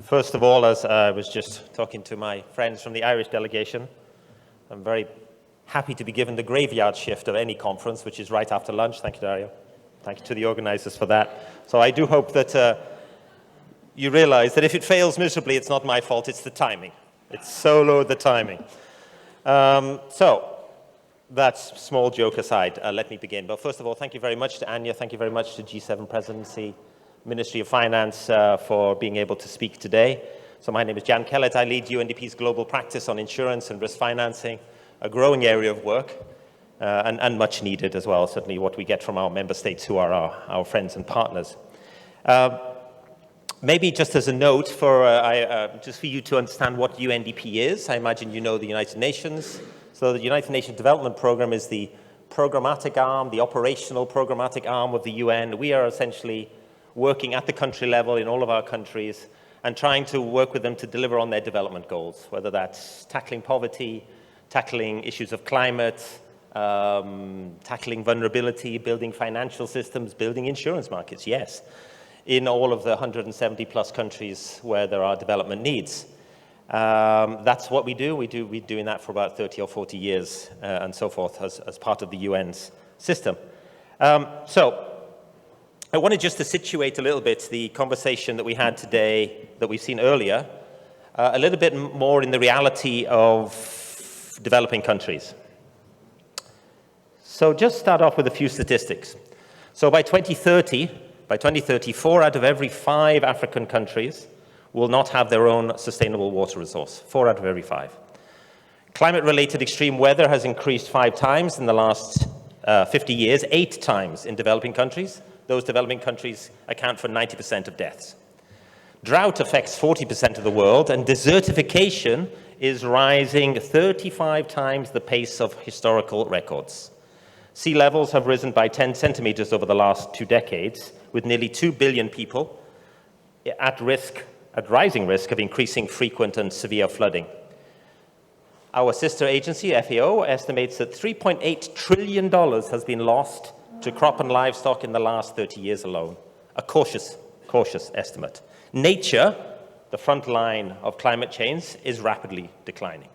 First of all, as I was just talking to my friends from the Irish delegation, I'm very happy to be given the graveyard shift of any conference, which is right after lunch. Thank you, Dario. Thank you to the organizers for that. So I do hope that you realize that if it fails miserably, it's not my fault, it's the timing. It's solo the timing. So that's small joke aside. Let me begin. But first of all, thank you very much to ANIA. Thank you very much to G7 Presidency, Ministry of Finance for being able to speak today. So my name is Jan Kellet. I lead UNDP's global practice on insurance and risk financing, a growing area of work and much needed as well, certainly what we get from our member states who are our friends and partners. Maybe just as a note, just for you to understand what UNDP is, I imagine you know the United Nations. So the United Nations Development Programme is the programmatic arm, the operational programmatic arm of the UN. We are essentially working at the country level in all of our countries and trying to work with them to deliver on their development goals, whether that's tackling poverty, tackling issues of climate, tackling vulnerability, building financial systems, building insurance markets, yes, in all of the 170 plus countries where there are development needs. That's what we do. We've been doing that for about 30 or 40 years and so forth as part of the UN's system. So I wanted just to situate a little bit the conversation that we had today, that we've seen earlier, a little bit more in the reality of developing countries. So just start off with a few statistics. So by 2030, 4 out of every 5 African countries will not have their own sustainable water resource. 4 out of every 5. Climate-related extreme weather has increased 5 times in the last 50 years, 8 times in developing countries. Those developing countries account for 90% of deaths. Drought affects 40% of the world, and desertification is rising 35 times the pace of historical records. Sea levels have risen by 10 centimeters over the last 2 decades, with nearly 2 billion people at rising risk of increasing frequent and severe flooding. Our sister agency, FAO, estimates that $3.8 trillion has been lost to crop and livestock in the last 30 years alone, a cautious estimate. Nature, the front line of climate change, is rapidly declining.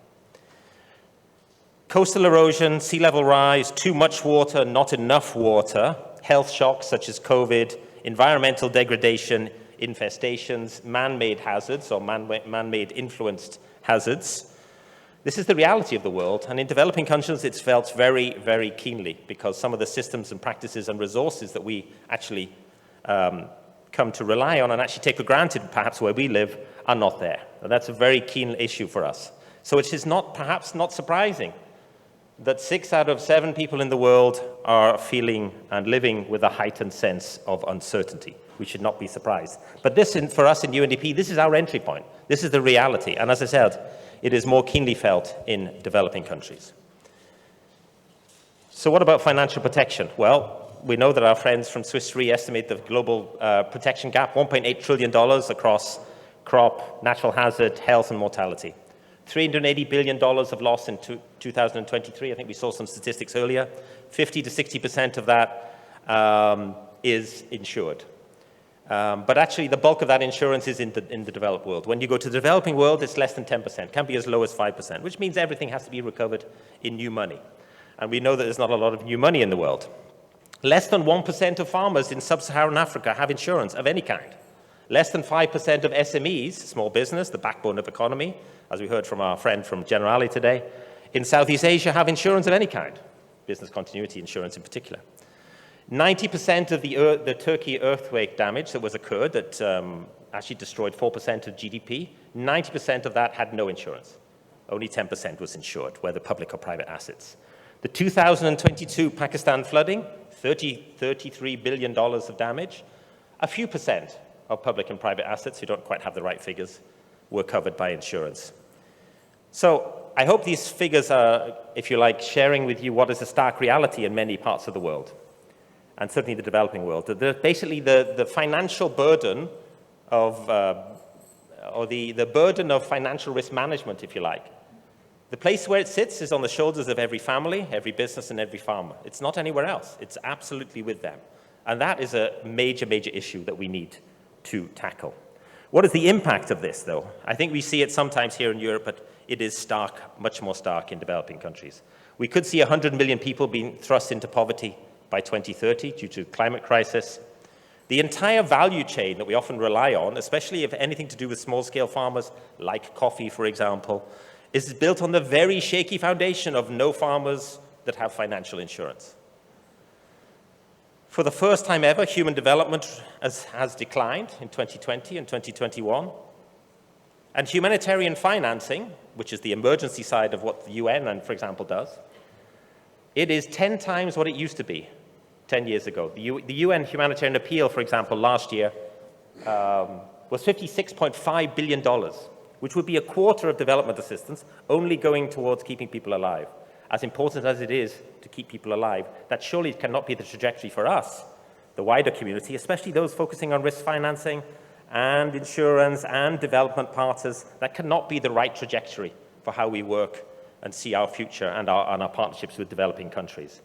Coastal erosion, sea level rise, too much water, not enough water, health shocks such as COVID, environmental degradation, infestations, man-made hazards or man-made influenced hazards. This is the reality of the world, and in developing countries it's felt very, very keenly because some of the systems and practices and resources that we actually come to rely on and actually take for granted, perhaps where we live, are not there. And that's a very keen issue for us. So it is perhaps not surprising that 6 out of 7 people in the world are feeling and living with a heightened sense of uncertainty. We should not be surprised. But this, for us in UNDP, this is our entry point. This is the reality. And as I said, it is more keenly felt in developing countries. So what about financial protection? Well, we know that our friends from Swiss Re estimate the global protection gap, $1.8 trillion across crop, natural hazard, health and mortality. $380 billion of loss in 2023. I think we saw some statistics earlier. 50 to 60% of that is insured. But actually, the bulk of that insurance is in the developed world. When you go to the developing world, it's less than 10%, can be as low as 5%, which means everything has to be recovered in new money. And we know that there's not a lot of new money in the world. Less than 1% of farmers in sub-Saharan Africa have insurance of any kind. Less than 5% of SMEs, small business, the backbone of economy, as we heard from our friend from Generali today, in Southeast Asia have insurance of any kind, business continuity insurance in particular. 90% of the Turkey earthquake damage that was occurred that actually destroyed 4% of GDP, 90% of that had no insurance. Only 10% was insured, whether public or private assets. The 2022 Pakistan flooding, $33 billion of damage, a few percent of public and private assets, who don't quite have the right figures, were covered by insurance. So I hope these figures are, if you like, sharing with you what is a stark reality in many parts of the world, and certainly the developing world. Basically, the financial burden of, or the burden of financial risk management, if you like. The place where it sits is on the shoulders of every family, every business, and every farmer. It's not anywhere else. It's absolutely with them. And that is a major, major issue that we need to tackle. What is the impact of this, though? I think we see it sometimes here in Europe, but it is stark, much more stark in developing countries. We could see 100 million people being thrust into poverty by 2030 due to climate crisis. The entire value chain that we often rely on, especially if anything to do with small-scale farmers, like coffee, for example, is built on the very shaky foundation of no farmers that have financial insurance. For the first time ever, human development has declined in 2020 and 2021. And humanitarian financing, which is the emergency side of what the UN, for example, does, it is 10 times what it used to be 10 years ago. The UN humanitarian appeal, for example, last year was $56.5 billion, which would be a quarter of development assistance only going towards keeping people alive. As important as it is to keep people alive, that surely cannot be the trajectory for us, the wider community, especially those focusing on risk financing and insurance and development partners. That cannot be the right trajectory for how we work and see our future and our partnerships with developing countries.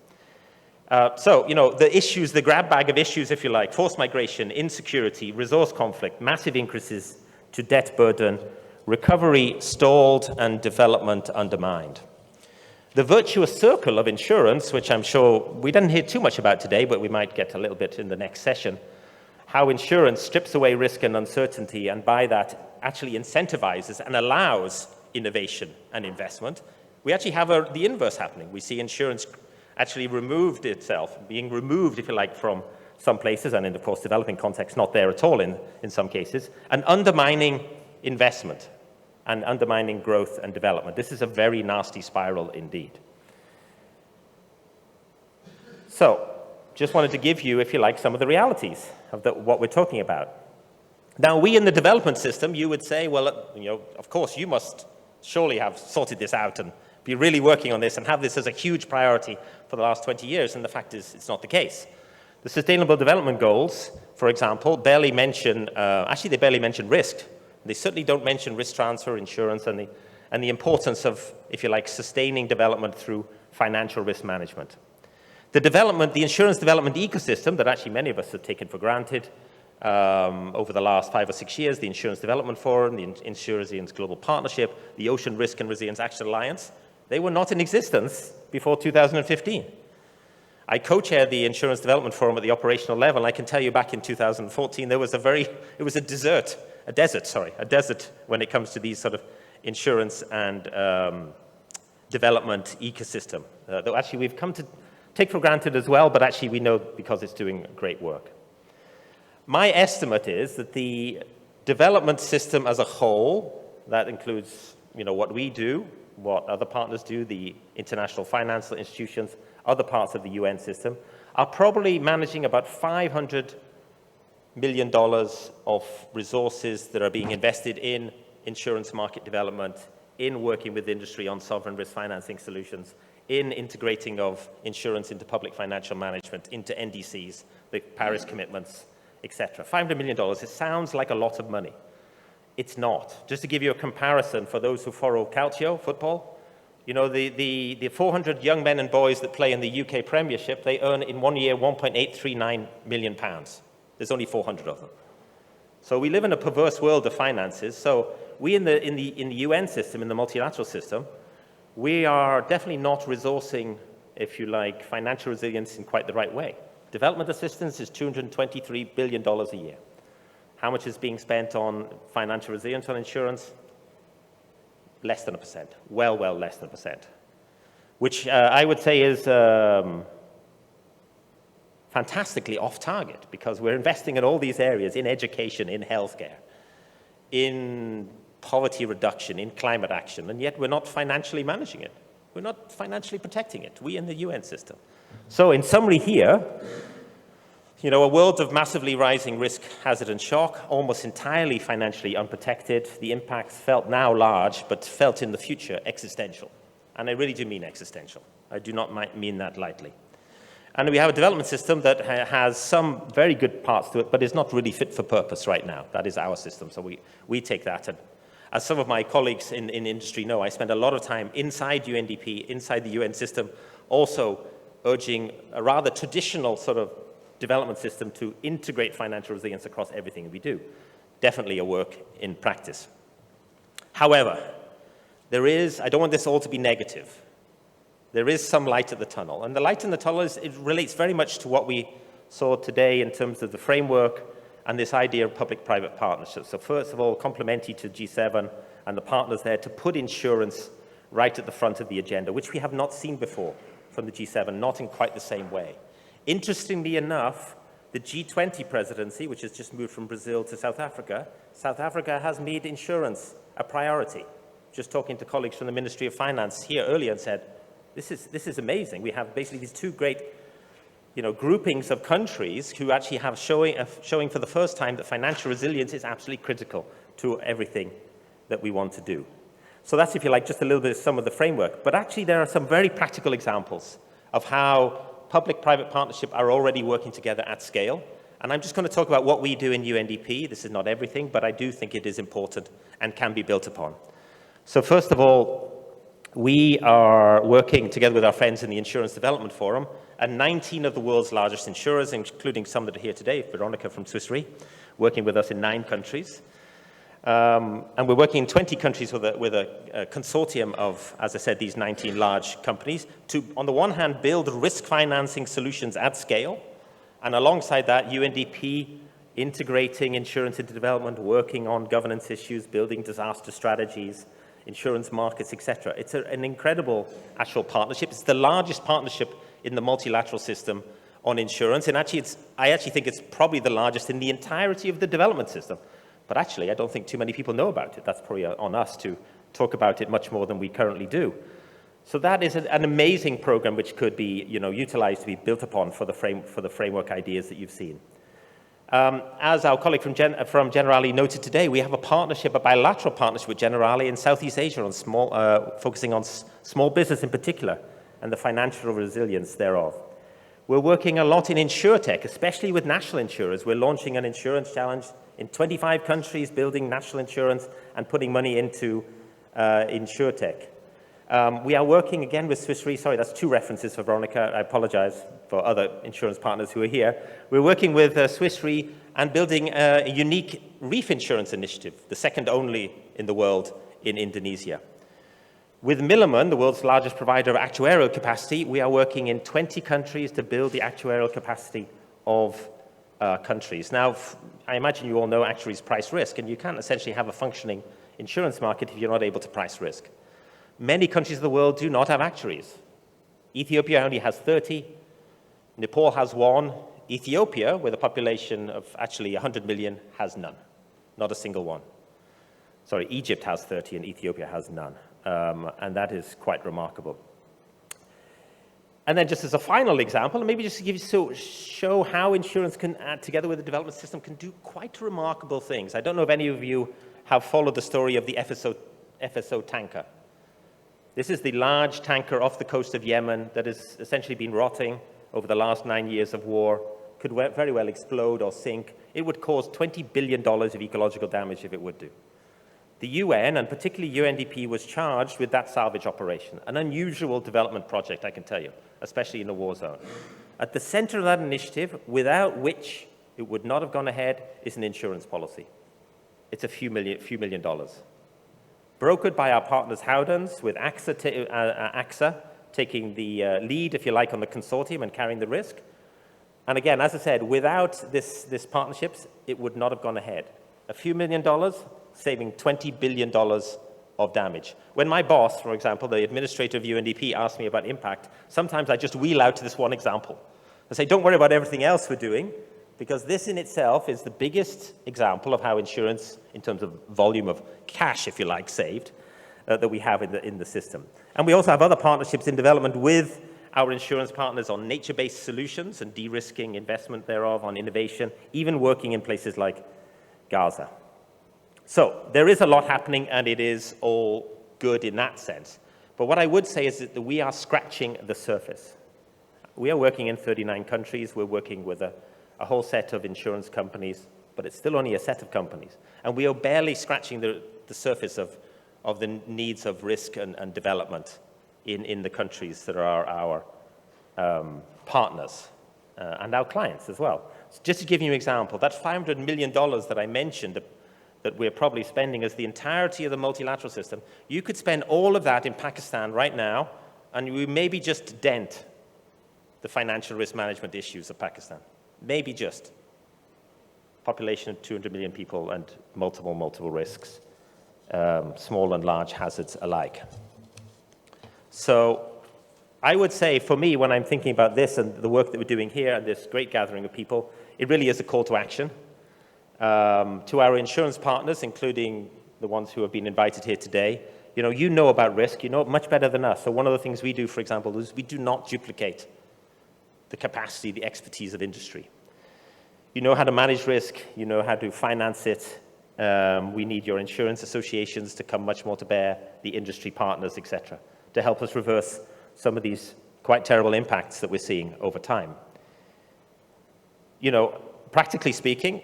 So, the issues, the grab bag of issues, if you like, forced migration, insecurity, resource conflict, massive increases to debt burden, recovery stalled and development undermined. The virtuous circle of insurance, which I'm sure we didn't hear too much about today, but we might get a little bit in the next session, how insurance strips away risk and uncertainty and by that actually incentivizes and allows innovation and investment. We actually have the inverse happening. We see insurance actually being removed, if you like, from some places, and in, of course, developing context, not there at all in some cases, and undermining investment and undermining growth and development. This is a very nasty spiral indeed. So, just wanted to give you, if you like, some of the realities of what we're talking about. Now, we in the development system, you would say, well, of course, you must surely have sorted this out and be really working on this and have this as a huge priority for the last 20 years, and the fact is it's not the case. The Sustainable Development Goals, for example, barely mention, actually they barely mention risk. They certainly don't mention risk transfer, insurance, and the importance of, if you like, sustaining development through financial risk management. The insurance development ecosystem that actually many of us have taken for granted over the last 5 or 6 years, the Insurance Development Forum, the Insurance Resilience Global Partnership, the Ocean Risk and Resilience Action Alliance, they were not in existence before 2015. I co-chaired the Insurance Development Forum at the operational level, and I can tell you back in 2014, it was a desert when it comes to these sort of insurance and development ecosystem. Though actually we've come to take for granted as well, but actually we know because it's doing great work. My estimate is that the development system as a whole, that includes what we do, what other partners do, the international financial institutions, other parts of the UN system, are probably managing about $500 million of resources that are being invested in insurance market development, in working with industry on sovereign risk financing solutions, in integrating of insurance into public financial management, into NDCs, the Paris commitments, etc. $500 million, it sounds like a lot of money. It's not. Just to give you a comparison for those who follow calcio, football, the 400 young men and boys that play in the UK Premiership, they earn in 1 year £1.839 million. There's only 400 of them. So we live in a perverse world of finances. So we in the UN system, in the multilateral system, we are definitely not resourcing, if you like, financial resilience in quite the right way. Development assistance is $223 billion a year. How much is being spent on financial resilience on insurance? Less than 1%. Well less than 1%. Which I would say is fantastically off target, because we're investing in all these areas, in education, in healthcare, in poverty reduction, in climate action, and yet we're not financially managing it. We're not financially protecting it, we in the UN system. So in summary here, a world of massively rising risk, hazard, and shock, almost entirely financially unprotected. The impacts felt now large, but felt in the future existential. And I really do mean existential. I do not mean that lightly. And we have a development system that has some very good parts to it, but is not really fit for purpose right now. That is our system, so we take that. And as some of my colleagues in industry know, I spend a lot of time inside UNDP, inside the UN system, also urging a rather traditional sort of development system to integrate financial resilience across everything we do. definitely a work in practice. However, I don't want this all to be negative. There is some light at the tunnel. And the light in the tunnel it relates very much to what we saw today in terms of the framework and this idea of public-private partnerships. So first of all, complementary to G7 and the partners there to put insurance right at the front of the agenda, which we have not seen before from the G7, not in quite the same way. Interestingly enough, the G20 presidency, which has just moved from Brazil to South Africa has made insurance a priority. Just talking to colleagues from the Ministry of Finance here earlier and said, this is amazing. We have basically these two great groupings of countries who actually have showing for the first time that financial resilience is absolutely critical to everything that we want to do. So that's, if you like, just a little bit of some of the framework. But actually, there are some very practical examples of how public-private partnership are already working together at scale. And I'm just going to talk about what we do in UNDP. This is not everything, but I do think it is important and can be built upon. So first of all, we are working together with our friends in the Insurance Development Forum and 19 of the world's largest insurers, including some that are here today, Veronica from Swiss Re, working with us in 9 countries. And we're working in 20 countries with a consortium of, as I said, these 19 large companies to, on the one hand, build risk financing solutions at scale, and alongside that, UNDP integrating insurance into development, working on governance issues, building disaster strategies, insurance markets, etc. It's an incredible actual partnership. It's the largest partnership in the multilateral system on insurance, and actually I actually think it's probably the largest in the entirety of the development system. But actually, I don't think too many people know about it. That's probably on us to talk about it much more than we currently do. So that is an amazing program which could be utilized to be built upon for the framework ideas that you've seen. As our colleague from Generali noted today, we have a bilateral partnership with Generali in Southeast Asia on focusing on small business in particular and the financial resilience thereof. We're working a lot in InsurTech, especially with national insurers. We're launching an insurance challenge in 25 countries, building national insurance and putting money into InsurTech. We are working again with Swiss Re. Sorry, that's 2 references for Veronica. I apologize for other insurance partners who are here. We're working with Swiss Re and building a unique reef insurance initiative, the second only in the world in Indonesia. With Milliman, the world's largest provider of actuarial capacity, we are working in 20 countries to build the actuarial capacity of countries. Now, I imagine you all know actuaries price risk, and you can't essentially have a functioning insurance market if you're not able to price risk. Many countries of the world do not have actuaries. Ethiopia only has 30. Nepal has 1. Ethiopia, with a population of actually 100 million, has none. Not a single one. Sorry, Egypt has 30 and Ethiopia has none. And that is quite remarkable. And then just as a final example, maybe just to show how insurance can add together with the development system can do quite remarkable things. I don't know if any of you have followed the story of the FSO tanker. This is the large tanker off the coast of Yemen that has essentially been rotting over the last 9 years of war, could very well explode or sink. It would cause $20 billion of ecological damage if it would do. The UN, and particularly UNDP, was charged with that salvage operation, an unusual development project, I can tell you, especially in a war zone. At the center of that initiative, without which it would not have gone ahead, is an insurance policy. It's a few million dollars. Brokered by our partners Howdens, with AXA taking the lead, if you like, on the consortium and carrying the risk. And again, as I said, without this partnerships, it would not have gone ahead. A few $million, saving $20 billion of damage. When my boss, for example, the administrator of UNDP, asks me about impact, sometimes I just wheel out to this one example. I say, don't worry about everything else we're doing, because this in itself is the biggest example of how insurance, in terms of volume of cash, if you like, saved, that we have in the system. And we also have other partnerships in development with our insurance partners on nature-based solutions and de-risking investment thereof, on innovation, even working in places like Gaza. So there is a lot happening, and it is all good in that sense. But what I would say is that we are scratching the surface. We are working in 39 countries. We're working with a whole set of insurance companies, but it's still only a set of companies. And we are barely scratching the surface of the needs of risk and development in the countries that are our partners and our clients as well. So just to give you an example, that $500 million that I mentioned that we're probably spending as the entirety of the multilateral system, you could spend all of that in Pakistan right now, and we maybe just dent the financial risk management issues of Pakistan. Maybe just. Population of 200 million people and multiple risks, small and large hazards alike. So I would say, for me, when I'm thinking about this and the work that we're doing here and this great gathering of people, it really is a call to action. To our insurance partners, including the ones who have been invited here today, you know about risk, you know it much better than us. So one of the things we do, for example, is we do not duplicate the capacity, the expertise of industry. You know how to manage risk, you know how to finance it. We need your insurance associations to come much more to bear, the industry partners, etc., to help us reverse some of these quite terrible impacts that we're seeing over time. Practically speaking,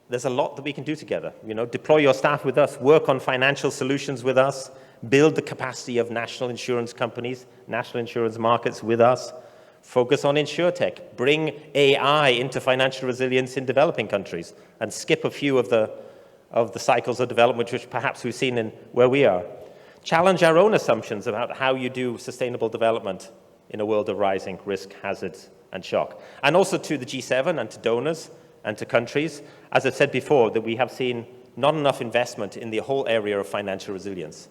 there's a lot that we can do together. Deploy your staff with us, work on financial solutions with us, build the capacity of national insurance companies, national insurance markets with us, focus on InsurTech, bring AI into financial resilience in developing countries, and skip a few of the cycles of development which perhaps we've seen in where we are. Challenge our own assumptions about how you do sustainable development in a world of rising risk, hazards, and shock. And also to the G7 and to donors and to countries, as I've said before, that we have seen not enough investment in the whole area of financial resilience.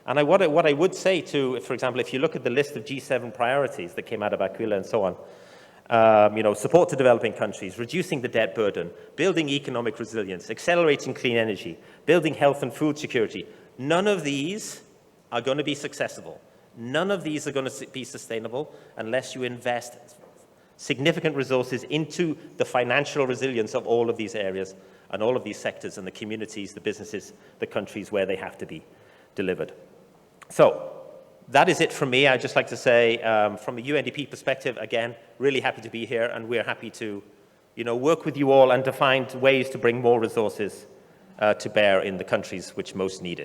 And what I would say to, for example, if you look at the list of G7 priorities that came out of Aquila and so on, support to developing countries, reducing the debt burden, building economic resilience, accelerating clean energy, building health and food security, none of these are going to be successful. None of these are going to be sustainable unless you invest significant resources into the financial resilience of all of these areas and all of these sectors and the communities, the businesses, the countries where they have to be delivered. So that is it from me. I'd just like to say, from a UNDP perspective, again, really happy to be here, and we're happy to, work with you all and to find ways to bring more resources to bear in the countries which most need it.